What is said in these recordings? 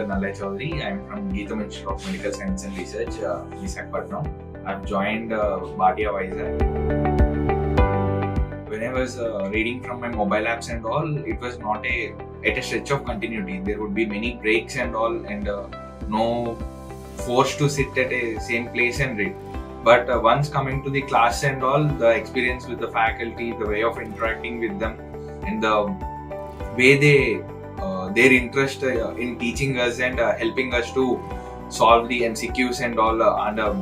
Dr. Choudhury. I am from Gitam Institute of Medical Science and Research, Vizag. I've joined Bhatia, Vizag. When I was reading from my mobile apps and all, it was not at a stretch of continuity. There would be many breaks and all, and no forced to sit at a same place and read. But once coming to the class and all, the experience with the faculty, the way of interacting with them, and the way their interest in teaching us and helping us to solve the MCQs and all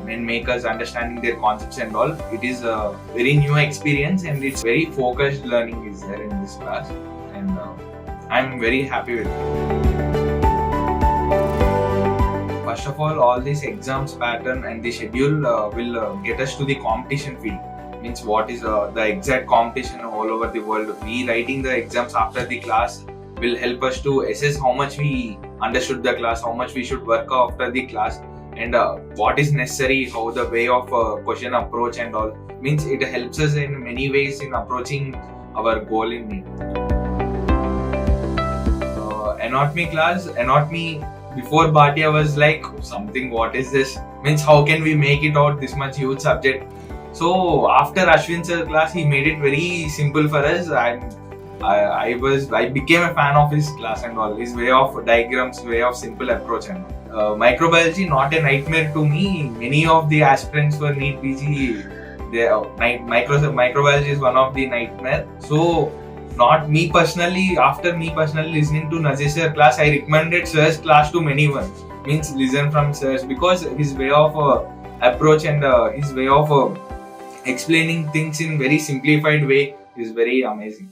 and make us understanding their concepts and all. It is a very new experience and it's very focused learning is there in this class, and I'm very happy with it. First of all this exams pattern and the schedule will get us to the competition field. Means what is the exact competition all over the world. We writing the exams after the class will help us to assess how much we understood the class, how much we should work after the class, and what is necessary, how the way of question approach and all. Means it helps us in many ways in approaching our goal in it. Anatomy class, anatomy before Bhatia was like something, what is this? Means how can we make it out this much huge subject? So after Ashwin sir class, he made it very simple for us. I became a fan of his class and all. His way of diagrams, way of simple approach and microbiology not a nightmare to me. Many of the aspirants for NEET PG, microbiology is one of the nightmare. So not me personally. After me personally listening to Nazir sir class, I recommended sir's class to many ones. Means listen from sir's because his way of approach and his way of explaining things in very simplified way is very amazing.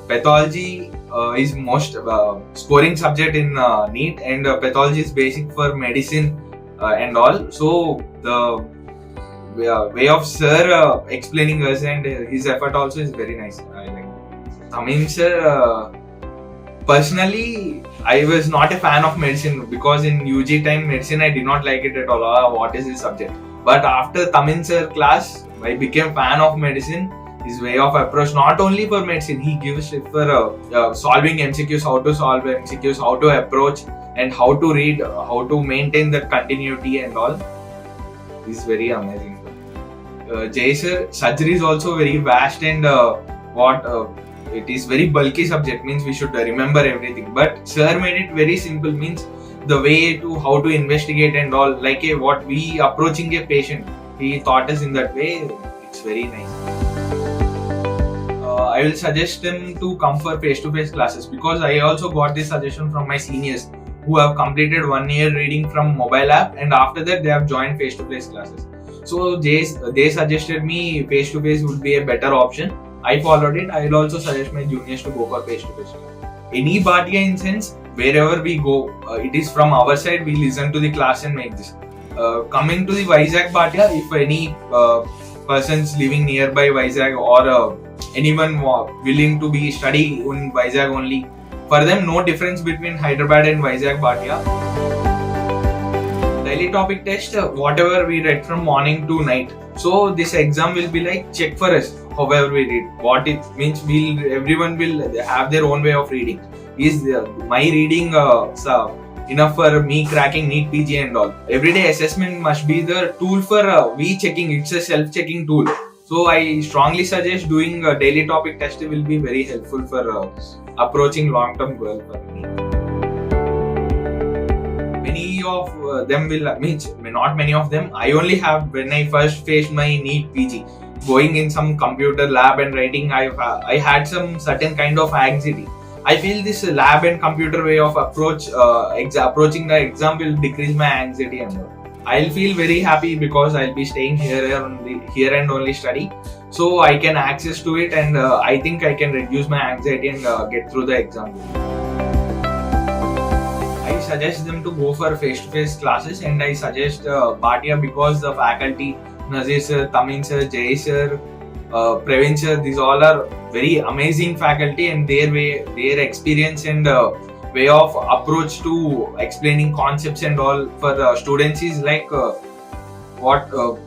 Pathology is most scoring subject in NEET, and pathology is basic for medicine and all. So the way of sir explaining us and his effort also is very nice. I like Tamim sir. Personally, I was not a fan of medicine because in UG time medicine I did not like it at all. What is this subject? But after Tamim sir class, I became fan of medicine. His way of approach, not only for medicine, he gives it for solving MCQs, how to solve MCQs, how to approach and how to read, how to maintain that continuity and all. Is very amazing. Jay sir, surgery is also very vast and it is very bulky subject, means we should remember everything. But sir made it very simple, means the way to how to investigate and all, like what we approaching a patient. He taught us in that way. It's very nice. I will suggest them to come for face-to-face classes because I also got this suggestion from my seniors who have completed 1 year reading from mobile app, and after that they have joined face-to-face classes. So they suggested me face-to-face would be a better option. I followed it. I will also suggest my juniors to go for face-to-face class. Any Bhatia instance, wherever we go, it is from our side, we listen to the class and make this. Coming to the Vizag Bhatia, if any persons living nearby Vizag or anyone willing to be study in Vizag only, for them no difference between Hyderabad and Vizag Bhatia. Daily topic test, whatever we read from morning to night. So this exam will be like check for us, however we read. What it means, everyone will have their own way of reading. Is my reading enough for me cracking NEET PG and all? Everyday assessment must be the tool for we checking. It's a self-checking tool. So I strongly suggest doing a daily topic test will be very helpful for approaching long-term goal for me. Many of them will, means not many of them. I only have, when I first faced my NEET PG, going in some computer lab and writing, I had some certain kind of anxiety. I feel this lab and computer way of approaching the exam will decrease my anxiety and all. I'll feel very happy because I'll be staying here and only study. So I can access to it, and I think I can reduce my anxiety and get through the exam. I suggest them to go for face-to-face classes, and I suggest Bhatia because the faculty, Nazir sir, Tamim sir, Jay sir, Praveen sir, these all are very amazing faculty, and their experience and way of approach to explaining concepts and all for students is like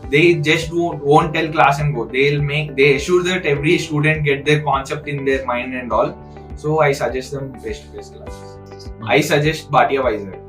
they just won't tell class and go. They assure that every student get their concept in their mind and all. So I suggest them face-to-face classes. I suggest Bhatia Vizag.